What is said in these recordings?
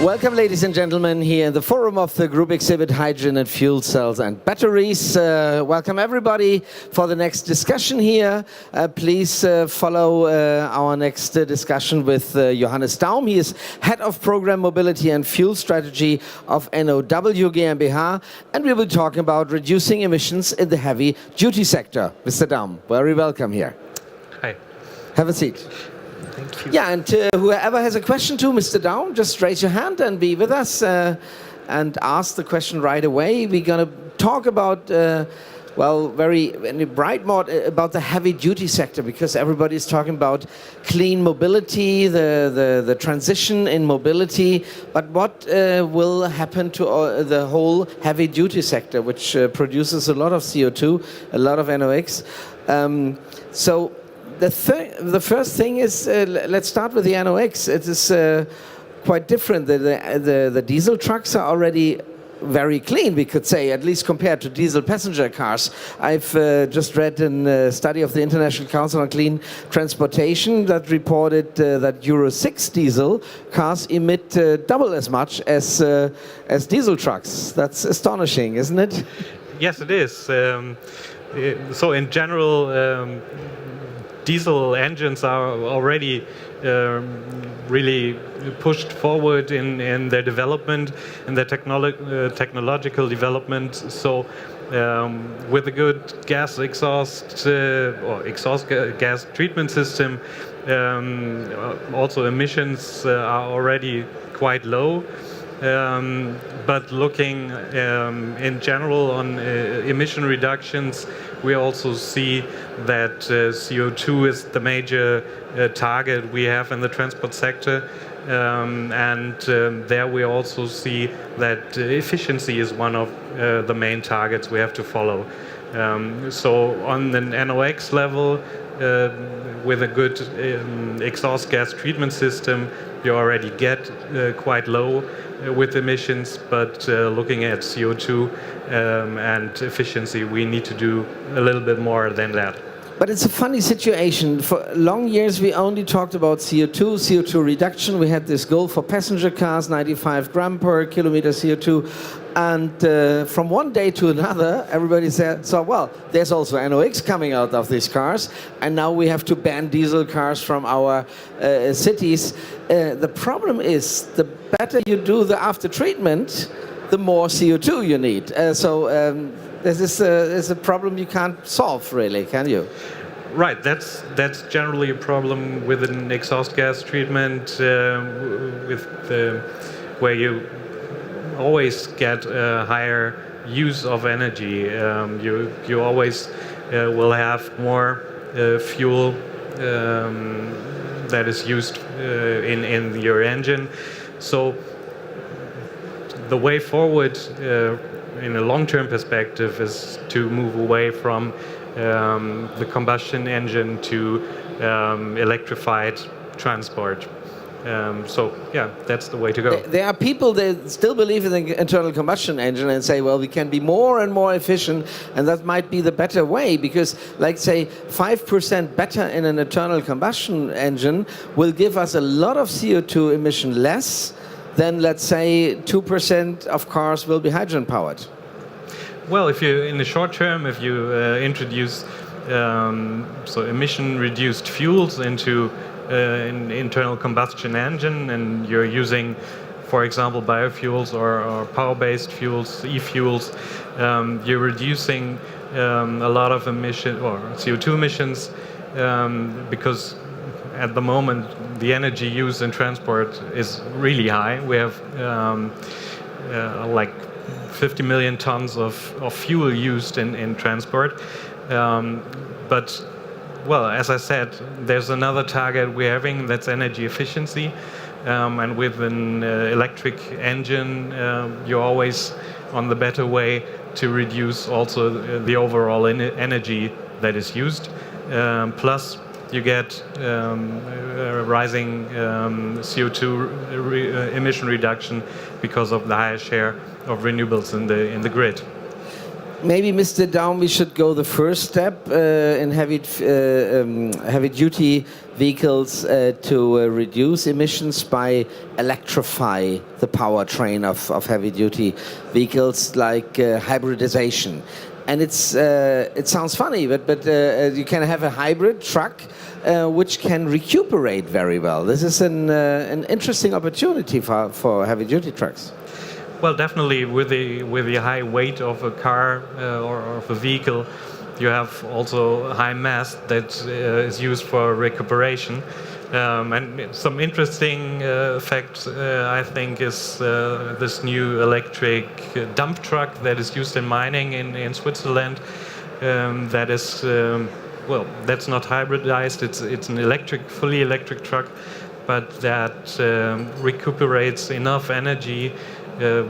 Welcome, ladies and gentlemen, here in the forum of the group exhibit Hydrogen and Fuel Cells and Batteries. Welcome everybody for the next discussion here. Please follow our next discussion with Johannes Daum. He is Head of Program Mobility and Fuel Strategy of NOW GmbH, and we will be talking about reducing emissions in the heavy duty sector. Mr. Daum, very welcome here. Hi. Have a seat. Thank you. Yeah, and whoever has a question to Mr. Daum, just raise your hand and be with us and ask the question right away. We're going to talk about, very bright mode about the heavy-duty sector, because everybody is talking about clean mobility, the transition in mobility. But what will happen to the whole heavy-duty sector, which produces a lot of CO2, a lot of NOx? The first thing is, let's start with the NOx. It is quite different. The diesel trucks are already very clean, we could say, at least compared to diesel passenger cars. I've just read a study of the International Council on Clean Transportation that reported that Euro 6 diesel cars emit double as much as diesel trucks. That's astonishing, isn't it? Yes, it is. So in general, diesel engines are already really pushed forward in their development, in their technological development. So with a good gas exhaust or exhaust gas treatment system, also emissions are already quite low. But looking in general on emission reductions, we also see that CO2 is the major target we have in the transport sector. There we also see that efficiency is one of the main targets we have to follow. So on the NOx level, with a good exhaust gas treatment system, you already get quite low with emissions, but looking at CO2 and efficiency, we need to do a little bit more than that. But it's a funny situation. For long years, we only talked about CO2 reduction. We had this goal for passenger cars, 95 gram per kilometer CO2. And from one day to another, everybody said, so, well, there's also NOx coming out of these cars. And now we have to ban diesel cars from our cities. The problem is, the better you do the after treatment, the more CO2 you need. This is a problem you can't solve, really, can you? Right, that's generally a problem with an exhaust gas treatment, where you always get a higher use of energy. You always will have more fuel that is used in your engine. So the way forward in a long-term perspective is to move away from the combustion engine to electrified transport. So yeah, that's the way to go. There are people that still believe in the internal combustion engine and say, well, we can be more and more efficient, and that might be the better way, because, like, say, 5% better in an internal combustion engine will give us a lot of CO2 emission less than, let's say, 2% of cars will be hydrogen powered. Well, if you, in the short term, if you introduce emission-reduced fuels into an internal combustion engine, and you're using, for example, biofuels or power-based fuels, e-fuels, you're reducing a lot of emission or CO2 emissions, because at the moment the energy used in transport is really high. We have like 50 million tons of fuel used in transport. But, well, as I said, there's another target we're having, that's energy efficiency. and with an electric engine, you're always on the better way to reduce also the overall energy that is used. Plus, you get rising CO2 emission reduction because of the higher share of renewables in the grid. Maybe, Mr. Daum, we should go the first step in heavy-duty vehicles to reduce emissions by electrify the powertrain of heavy-duty vehicles, like hybridization. And it sounds funny, but you can have a hybrid truck which can recuperate very well. This is an interesting opportunity for heavy-duty trucks. Well, definitely with the high weight of a car or of a vehicle, you have also high mass that is used for recuperation. And some interesting fact, I think, is this new electric dump truck that is used in mining in Switzerland. That is, well, that's not hybridized. It's an fully electric truck, but that recuperates enough energy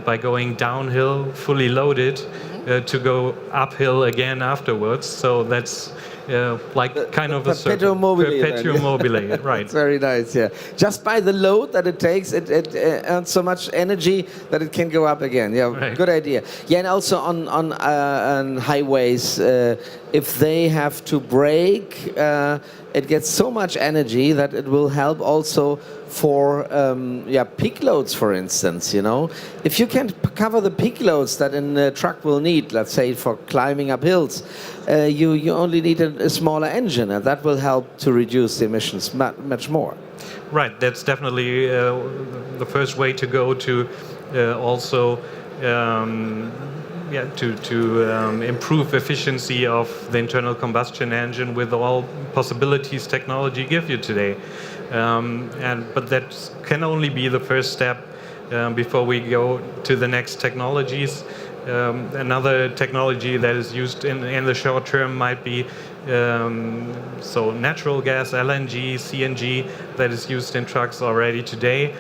by going downhill, fully loaded, to go uphill again afterwards. So that's like kind of a perpetuum mobile. Perpetuum mobile, right? It's very nice, yeah. Just by the load that it takes, it earns so much energy that it can go up again. Yeah, right. Good idea. Yeah, and also on highways, if they have to brake, it gets so much energy that it will help also for peak loads, for instance. You know, if you can cover the peak loads that a truck will need, let's say for climbing up hills, you only need a smaller engine, and that will help to reduce the emissions much more. Right, that's definitely the first way to go to also improve efficiency of the internal combustion engine with all possibilities technology gives you today. But that can only be the first step before we go to the next technologies. Another technology that is used in the short term might be so natural gas, LNG, CNG, that is used in trucks already today,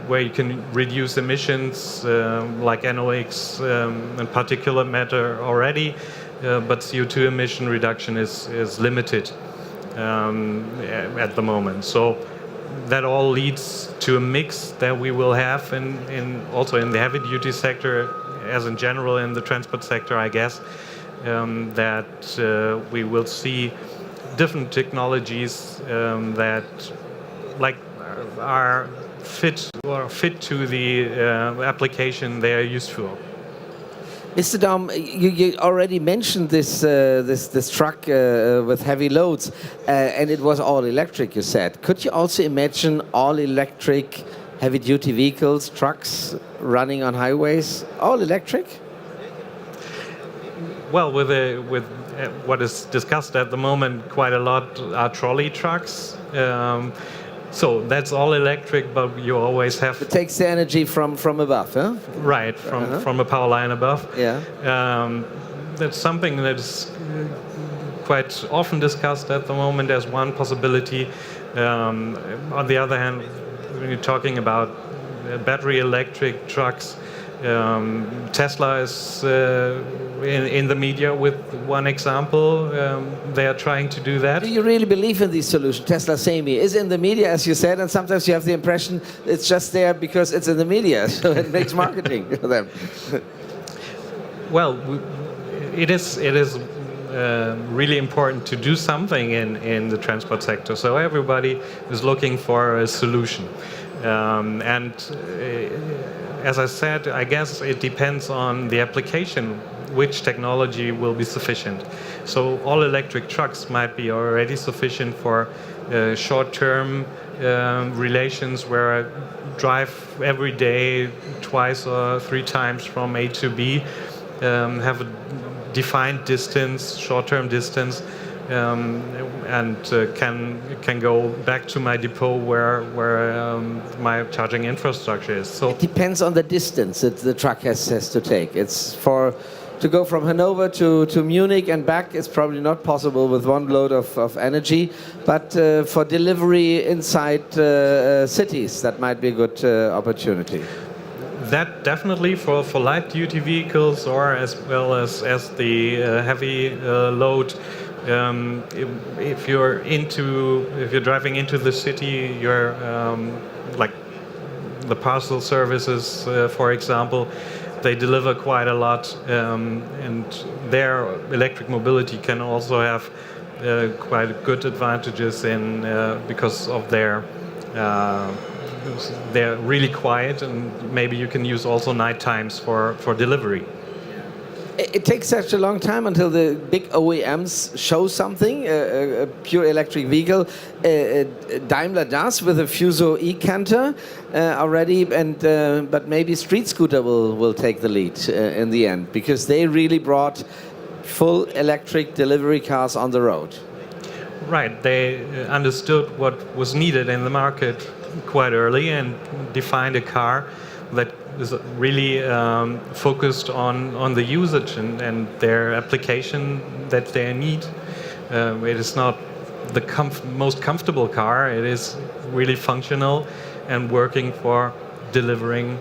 where you can reduce emissions like NOx and particulate matter already, but CO2 emission reduction is limited at the moment. So that all leads to a mix that we will have also in the heavy duty sector, as in general in the transport sector, I guess, that we will see different technologies that are fit to the application they are used for. Mr. Daum, you already mentioned this truck with heavy loads, and it was all electric, you said. Could you also imagine all electric heavy-duty vehicles, trucks running on highways, all electric? Well, with what is discussed at the moment quite a lot are trolley trucks. So that's all electric, but you always have... It takes the energy from above, huh? Right, from a power line above. Yeah. That's something that is quite often discussed at the moment as one possibility. On the other hand, when you're talking about battery electric trucks, Tesla is in the media with one example. They are trying to do that. Do you really believe in these solutions? Tesla Semi is in the media, as you said, and sometimes you have the impression it's just there because it's in the media, so it makes marketing for them. Well, it is really important to do something in the transport sector. So everybody is looking for a solution. As I said, I guess it depends on the application, which technology will be sufficient. So all electric trucks might be already sufficient for short-term relations where I drive every day twice or 3 times from A to B, have a defined distance, short-term distance, and can go back to my depot where my charging infrastructure is. So it depends on the distance that the truck has to take. It's for to go from Hanover to Munich and back is probably not possible with one load of energy, but for delivery inside cities, that might be a good opportunity. That definitely for light duty vehicles, or as well as the heavy load. If you're driving into the city, you're like the parcel services, for example, they deliver quite a lot, and their electric mobility can also have quite good advantages in because of their. They're really quiet, and maybe you can use also night times for delivery. It takes such a long time until the big OEMs show something, a pure electric vehicle. Daimler does with a Fuso e-Canter already, but maybe Street Scooter will take the lead in the end, because they really brought full electric delivery cars on the road. Right, they understood what was needed in the market quite early and defined a car that is really focused on the usage and their application that they need. It is not the most comfortable car. It is really functional and working for delivering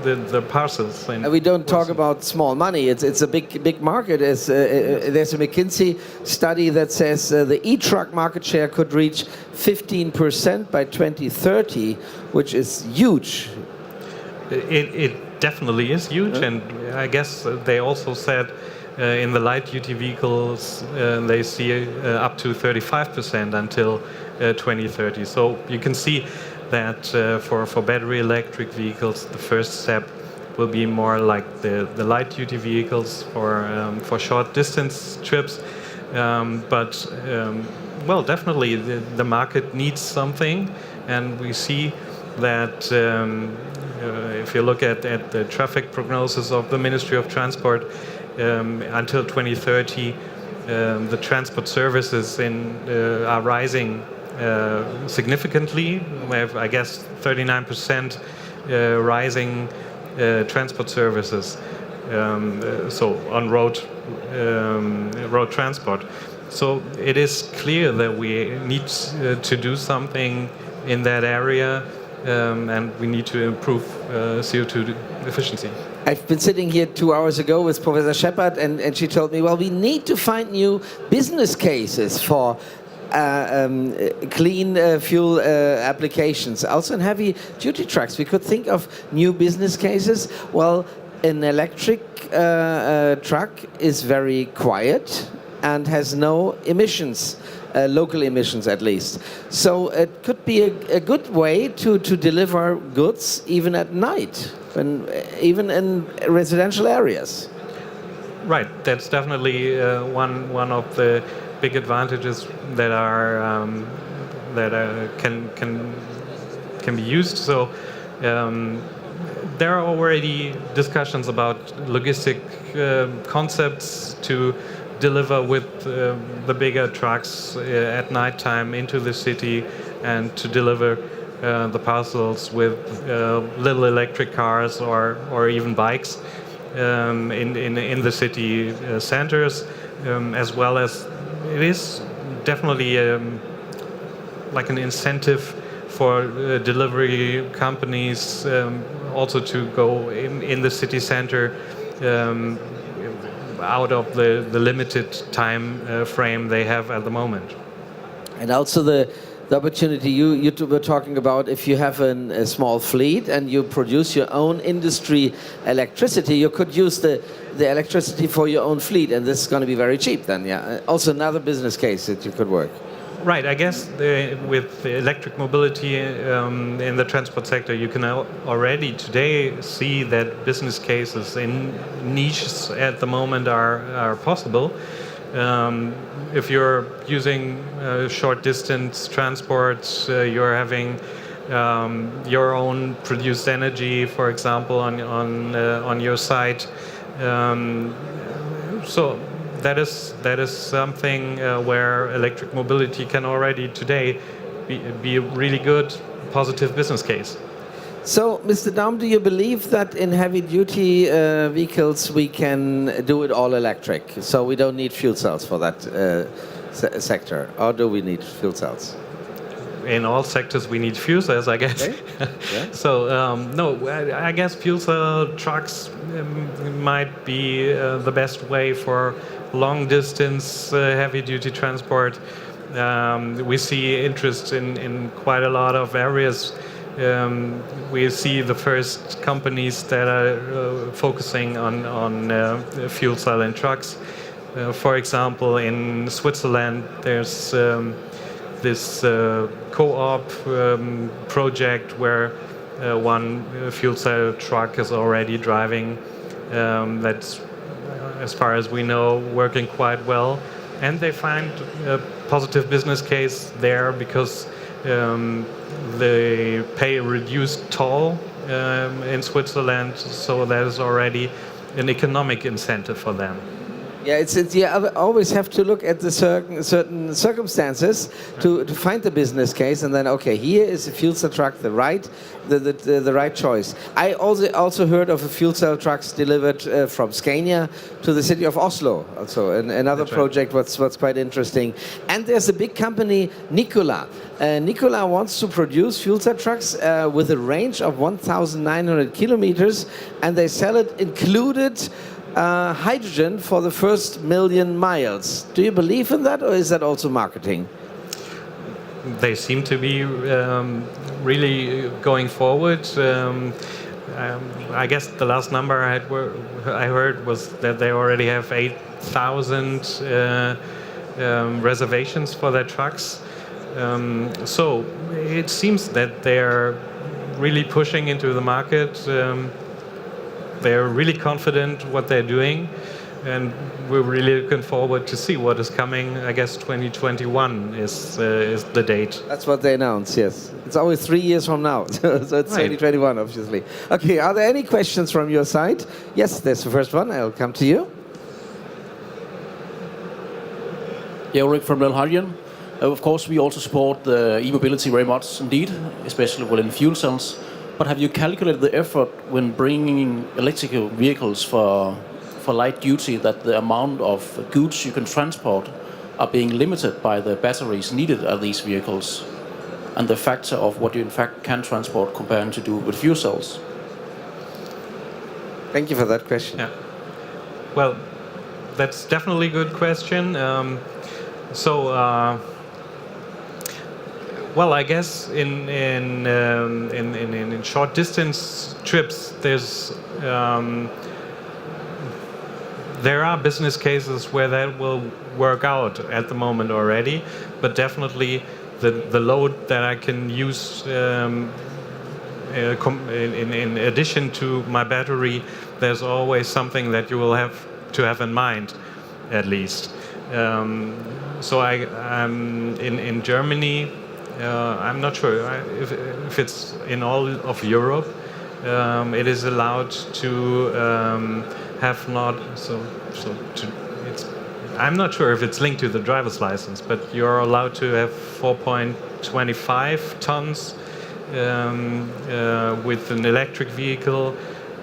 the parcels. And we don't talk about small money. It's a big market. There's a McKinsey study that says the e-truck market share could reach 15% by 2030, which is huge. It definitely is huge, and I guess they also said in the light duty vehicles they see up to 35% until 2030. So you can see that for battery electric vehicles, the first step will be more like the light duty vehicles for short distance trips. Well, definitely the market needs something, and we see that if you look at the traffic prognosis of the Ministry of Transport, until 2030, the transport services are rising significantly. We have, I guess, 39% rising transport services, so on road transport. So it is clear that we need to do something in that area, and we need to improve CO2 efficiency. I've been sitting here 2 hours ago with Professor Shepard, and she told me, well, we need to find new business cases for clean fuel applications. Also in heavy duty trucks, we could think of new business cases. Well, an electric truck is very quiet and has no emissions, local emissions at least. So it could be a good way to deliver goods even at night, even in residential areas. Right, that's definitely one of the big advantages that can be used. So there are already discussions about logistic concepts to deliver with the bigger trucks at night time into the city, and to deliver the parcels with little electric cars or even bikes in the city centers, as well as it is definitely like an incentive for delivery companies also to go in the city center out of the limited time frame they have at the moment. And also the opportunity you two were talking about, if you have a small fleet and you produce your own industry electricity, you could use the electricity for your own fleet, and this is going to be very cheap then, yeah. Also another business case that you could work. Right, I guess with the electric mobility in the transport sector, you can already today see that business cases in niches at the moment are possible. If you're using short distance transports, you're having your own produced energy, for example, on your site. So that is something where electric mobility can already today be a really good, positive business case. So, Mr. Daum, do you believe that in heavy-duty vehicles we can do it all electric? So we don't need fuel cells for that sector, or do we need fuel cells? In all sectors, we need fuel cells, I guess. Okay. Yeah. So no, I guess fuel cell trucks might be the best way for long-distance heavy-duty transport. We see interest in quite a lot of areas. We see the first companies that are focusing on fuel cell in trucks. For example, in Switzerland, there's this co-op project where one fuel cell truck is already driving. That's, as far as we know, working quite well. And they find a positive business case there because they pay a reduced toll in Switzerland, so that is already an economic incentive for them. Yeah, you always have to look at the certain circumstances to find the business case, and then okay, here is a fuel cell truck the right choice. I also heard of a fuel cell trucks delivered from Scania to the city of Oslo, also another project. What's quite interesting. And there's a big company, Nikola. Nikola wants to produce fuel cell trucks with a range of 1,900 kilometers, and they sell it included hydrogen for the first 1,000,000 miles. Do you believe in that, or is that also marketing? They seem to be really going forward. I guess the last number I heard was that they already have 8,000 reservations for their trucks. So it seems that they're really pushing into the market. They're really confident what they're doing, and we're really looking forward to see what is coming. I guess 2021 is the date. That's what they announce, yes. It's always 3 years from now, so it's Right. 2021, obviously. Okay, are there any questions from your side? Yes, there's the first one. I'll come to you. Yeah, Ulrich from Real Hydrogen. Of course, we also support the e-mobility very much indeed, especially within fuel cells. But have you calculated the effort when bringing electrical vehicles for light duty, that the amount of goods you can transport are being limited by the batteries needed at these vehicles, and the factor of what you in fact can transport compared to do with fuel cells? Thank you for that question. Yeah. Well, that's definitely a good question. Well, I guess in short distance trips, there are business cases where that will work out at the moment already, but definitely the load that I can use in addition to my battery, there's always something that you will have to have in mind, at least. So I'm in Germany. I'm not sure if it's in all of Europe. It is allowed to have not I'm not sure if it's linked to the driver's license, but you're allowed to have 4.25 tons with an electric vehicle.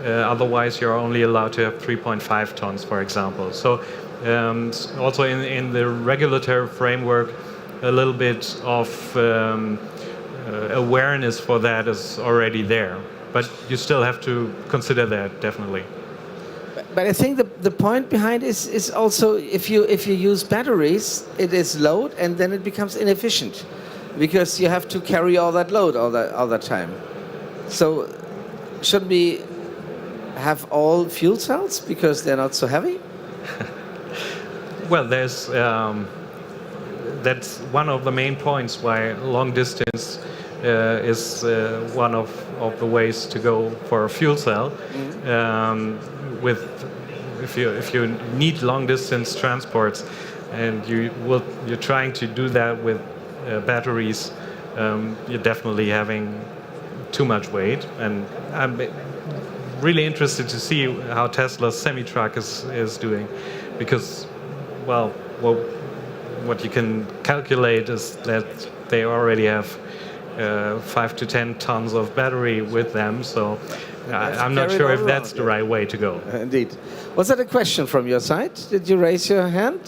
Otherwise, you're only allowed to have 3.5 tons, for example. So also in the regulatory framework, a little bit of awareness for that is already there, but you still have to consider that, definitely. But I think the point behind is also if you use batteries, it is load, and then it becomes inefficient because you have to carry all that load all that time. So should we have all fuel cells because they're not so heavy? Well, that's one of the main points why long distance is one of the ways to go for a fuel cell. If you need long distance transports and you're trying to do that with batteries, you're definitely having too much weight. And I'm really interested to see how Tesla's semi-truck is doing, because what you can calculate is that they already have 5 to 10 tons of battery with them. So I'm not carry it sure all if that's around, the yeah. right way to go. Indeed. Was that a question from your side? Did you raise your hand?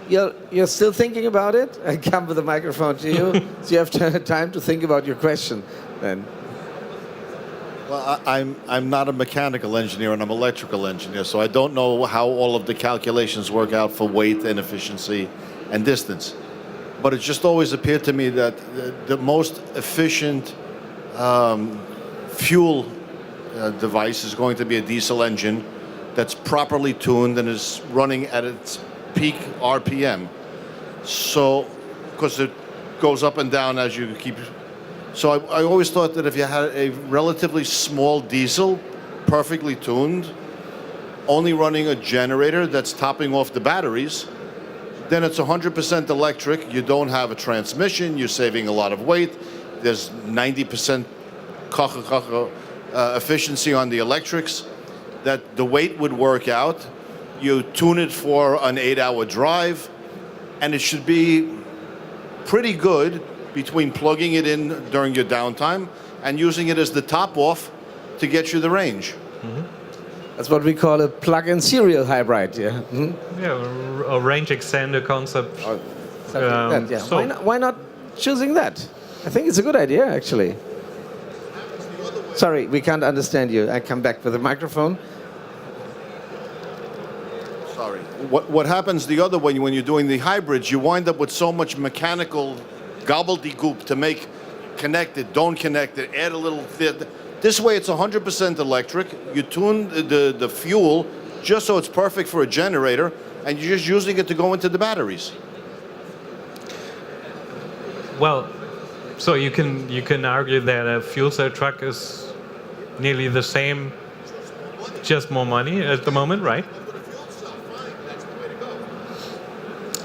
You're still thinking about it? I come with the microphone to you, so you have time to think about your question then. Well, I'm not a mechanical engineer, and I'm an electrical engineer, so I don't know how all of the calculations work out for weight and efficiency and distance. But it just always appeared to me that the most efficient fuel device is going to be a diesel engine that's properly tuned and is running at its peak RPM. So, because it goes up and down as you keep. So I always thought that if you had a relatively small diesel, perfectly tuned, only running a generator that's topping off the batteries, then it's 100% electric. You don't have a transmission. You're saving a lot of weight. There's 90% efficiency on the electrics. That the weight would work out. You tune it for an 8-hour drive, and it should be pretty good between plugging it in during your downtime and using it as the top off to get you the range. Mm-hmm. That's what we call a plug-in serial hybrid, yeah. Mm-hmm. Yeah, a range extender concept. Something like that, yeah. So Why not choosing that? I think it's a good idea, actually. Sorry, we can't understand you. I come back with the microphone. Sorry. What happens the other way when you're doing the hybrids, you wind up with so much mechanical gobbledygook to make connect it, don't connect it, add a little bit. This way it's 100% electric. You tune the fuel just so it's perfect for a generator, and you're just using it to go into the batteries. well, so you can argue that a fuel cell truck is nearly the same, just more money at the moment, right?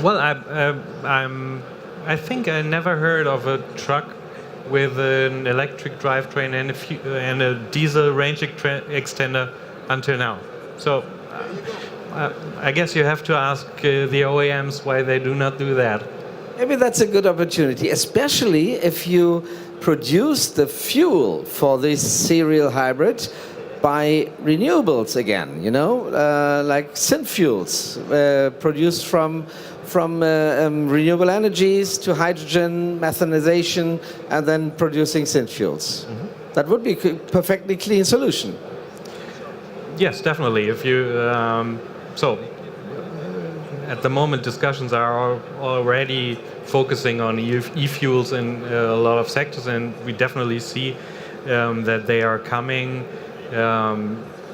Well, I think I never heard of a truck with an electric drivetrain and a diesel range extender until now. So I guess you have to ask the OEMs why they do not do that. Maybe that's a good opportunity, especially if you produce the fuel for this serial hybrid by renewables again, you know, like synth fuels produced from renewable energies to hydrogen, methanization, and then producing synth fuels. Mm-hmm. That would be a perfectly clean solution. Yes, definitely. If you so at the moment discussions are already focusing on e-fuels in a lot of sectors, and we definitely see that they are coming.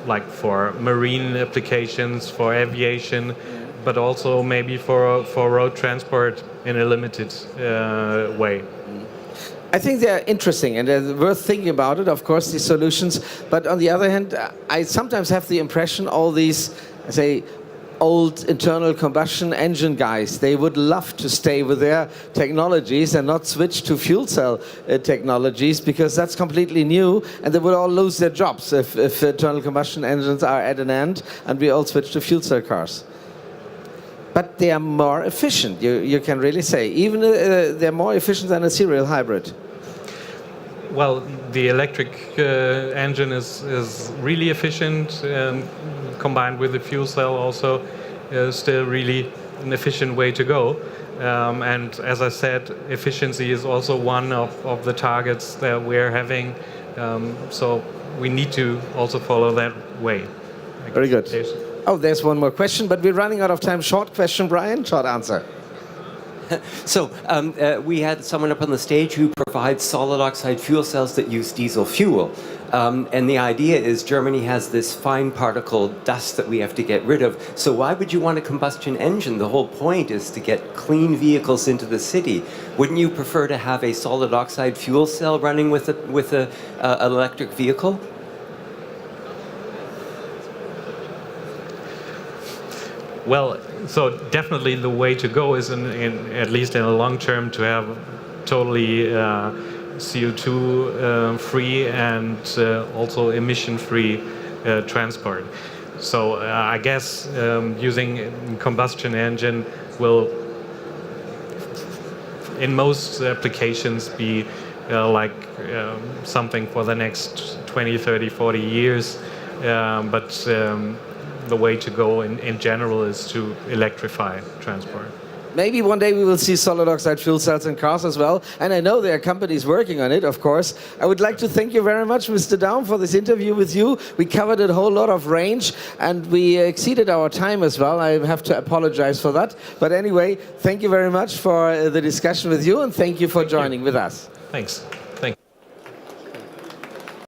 Like for marine applications, for aviation, but also maybe for road transport in a limited way. I think they're interesting and they're worth thinking about it, of course, these solutions. But on the other hand, I sometimes have the impression all these, say, old internal combustion engine guys, they would love to stay with their technologies and not switch to fuel cell technologies, because that's completely new and they would all lose their jobs if internal combustion engines are at an end and we all switch to fuel cell cars. But they are more efficient, you can really say. Even they're more efficient than a serial hybrid. Well, the electric engine is really efficient, combined with the fuel cell also still really an efficient way to go. And as I said, efficiency is also one of the targets that we're having. So we need to also follow that way. Very good. Oh, there's one more question, but we're running out of time. Short question, Brian, short answer. So we had someone up on the stage who provides solid oxide fuel cells that use diesel fuel. And the idea is Germany has this fine particle dust that we have to get rid of. So why would you want a combustion engine? The whole point is to get clean vehicles into the city. Wouldn't you prefer to have a solid oxide fuel cell running with an electric vehicle? Well, so definitely the way to go is, at least in the long term, to have totally CO2 free and also emission free transport. So I guess using combustion engine will, in most applications, be like something for the next 20, 30, 40 years. But the way to go in general is to electrify transport. Maybe one day we will see solid oxide fuel cells in cars as well. And I know there are companies working on it, of course. I would like to thank you very much, Mr. Daum, for this interview with you. We covered a whole lot of range and we exceeded our time as well. I have to apologize for that. But anyway, thank you very much for the discussion with you and thank you for joining with us. Thanks.